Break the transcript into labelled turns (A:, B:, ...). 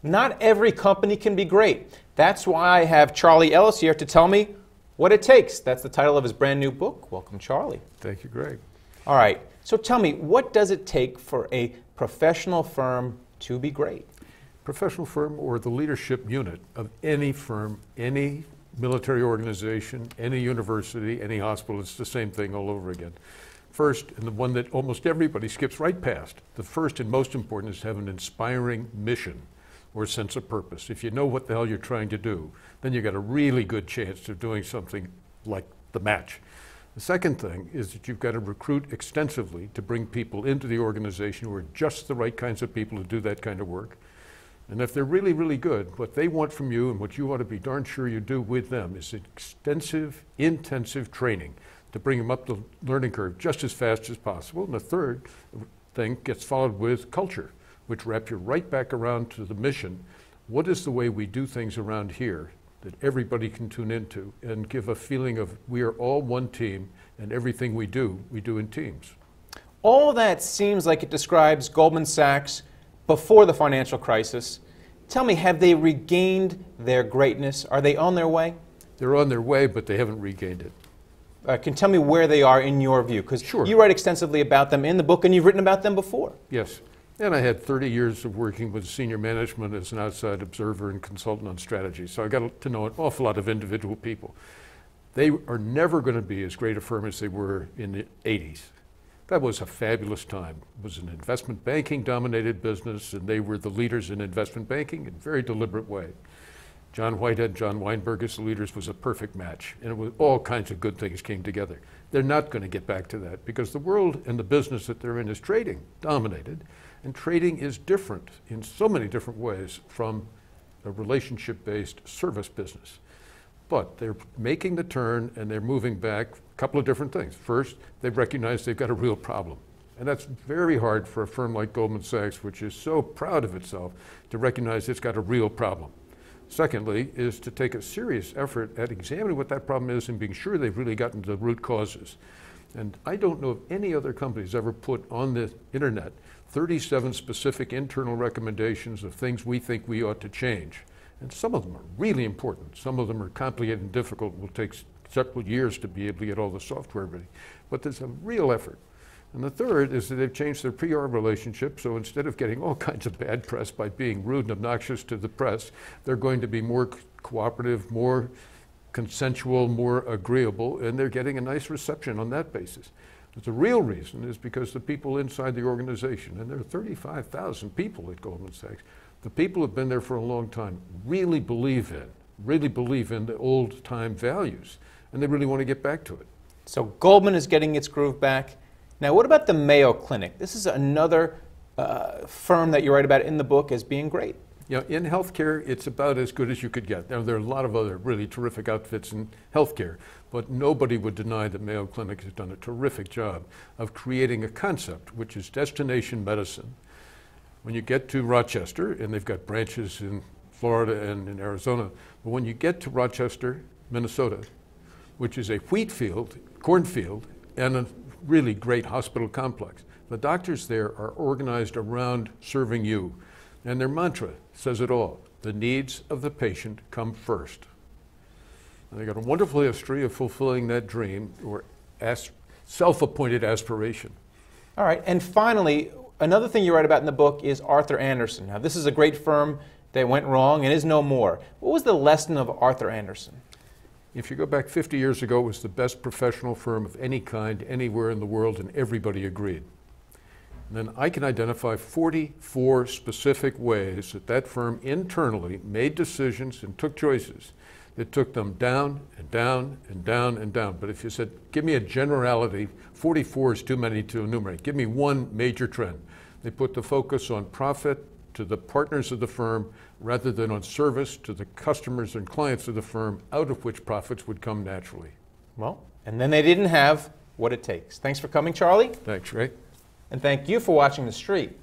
A: Not every company can be great. That's why I have Charlie Ellis here to tell me what it takes. That's the title of his brand new book. Welcome, Charlie.
B: Thank you, Greg.
A: All right, so tell me, what does it take for a professional firm to be great?
B: Professional firm, or the leadership unit of any firm, any military organization, any university, any hospital, it's the same thing all over again. First, and the one that almost everybody skips right past, the first and most important is to have an inspiring mission or sense of purpose. If you know what the hell you're trying to do, then you've got a really good chance of doing something like the match. The second thing is that you've got to recruit extensively to bring people into the organization who are just the right kinds of people to do that kind of work. And if they're really, really good, what they want from you and what you ought to be darn sure you do with them is extensive, intensive training to bring them up the learning curve just as fast as possible. And the third thing gets followed with culture, which wraps you right back around to the mission. What is the way we do things around here that everybody can tune into and give a feeling of we are all one team and everything we do in teams?
A: All that seems like it describes Goldman Sachs before the financial crisis. Tell me, have they regained their greatness? Are they on their way?
B: They're on their way, but they haven't regained it.
A: Can you tell me where they are in your view? Because
B: sure.
A: You write extensively about them in the book, and you've written about them before.
B: Yes. And I had 30 years of working with senior management as an outside observer and consultant on strategy. So I got to know an awful lot of individual people. They are never going to be as great a firm as they were in the 80s. That was a fabulous time. It was an investment banking dominated business, and they were the leaders in investment banking in a very deliberate way. John Whitehead, John Weinberg as the leaders was a perfect match, and it was all kinds of good things came together. They're not going to get back to that because the world and the business that they're in is trading dominated, and trading is different in so many different ways from a relationship-based service business. But they're making the turn and they're moving back a couple of different things. First, they've recognized they've got a real problem. And that's very hard for a firm like Goldman Sachs, which is so proud of itself, to recognize it's got a real problem. Secondly, is to take a serious effort at examining what that problem is and being sure they've really gotten to the root causes. And I don't know of any other companies ever put on the internet 37 specific internal recommendations of things we think we ought to change. And some of them are really important. Some of them are complicated and difficult. It will take several years to be able to get all the software ready. But there's a real effort. And the third is that they've changed their PR relationship. So instead of getting all kinds of bad press by being rude and obnoxious to the press, they're going to be more cooperative, more consensual, more agreeable, and they're getting a nice reception on that basis. But the real reason is because the people inside the organization, and there are 35,000 people at Goldman Sachs, the people who have been there for a long time really believe in the old-time values, and they really want to get back to it.
A: So Goldman is getting its groove back. Now, what about the Mayo Clinic? This is another firm that you write about in the book as being great.
B: Yeah, in healthcare, it's about as good as you could get. Now, there are a lot of other really terrific outfits in healthcare, but nobody would deny that Mayo Clinic has done a terrific job of creating a concept, which is destination medicine. When you get to Rochester, and they've got branches in Florida and in Arizona, but when you get to Rochester, Minnesota, which is a wheat field, cornfield, and a really great hospital complex, the doctors there are organized around serving you. And their mantra says it all. The needs of the patient come first. And they got a wonderful history of fulfilling that dream or self-appointed aspiration.
A: All right, and finally, another thing you write about in the book is Arthur Andersen. Now, this is a great firm that went wrong and is no more. What was the lesson of Arthur Andersen?
B: If you go back 50 years ago, it was the best professional firm of any kind anywhere in the world, and everybody agreed. And then I can identify 44 specific ways that that firm internally made decisions and took choices that took them down and down and down and down. But if you said, give me a generality, 44 is too many to enumerate. Give me one major trend. They put the focus on profit to the partners of the firm rather than on service to the customers and clients of the firm, out of which profits would come naturally.
A: Well, and then they didn't have what it takes. Thanks for coming, Charlie.
B: Thanks, Ray.
A: And thank you for watching The Street.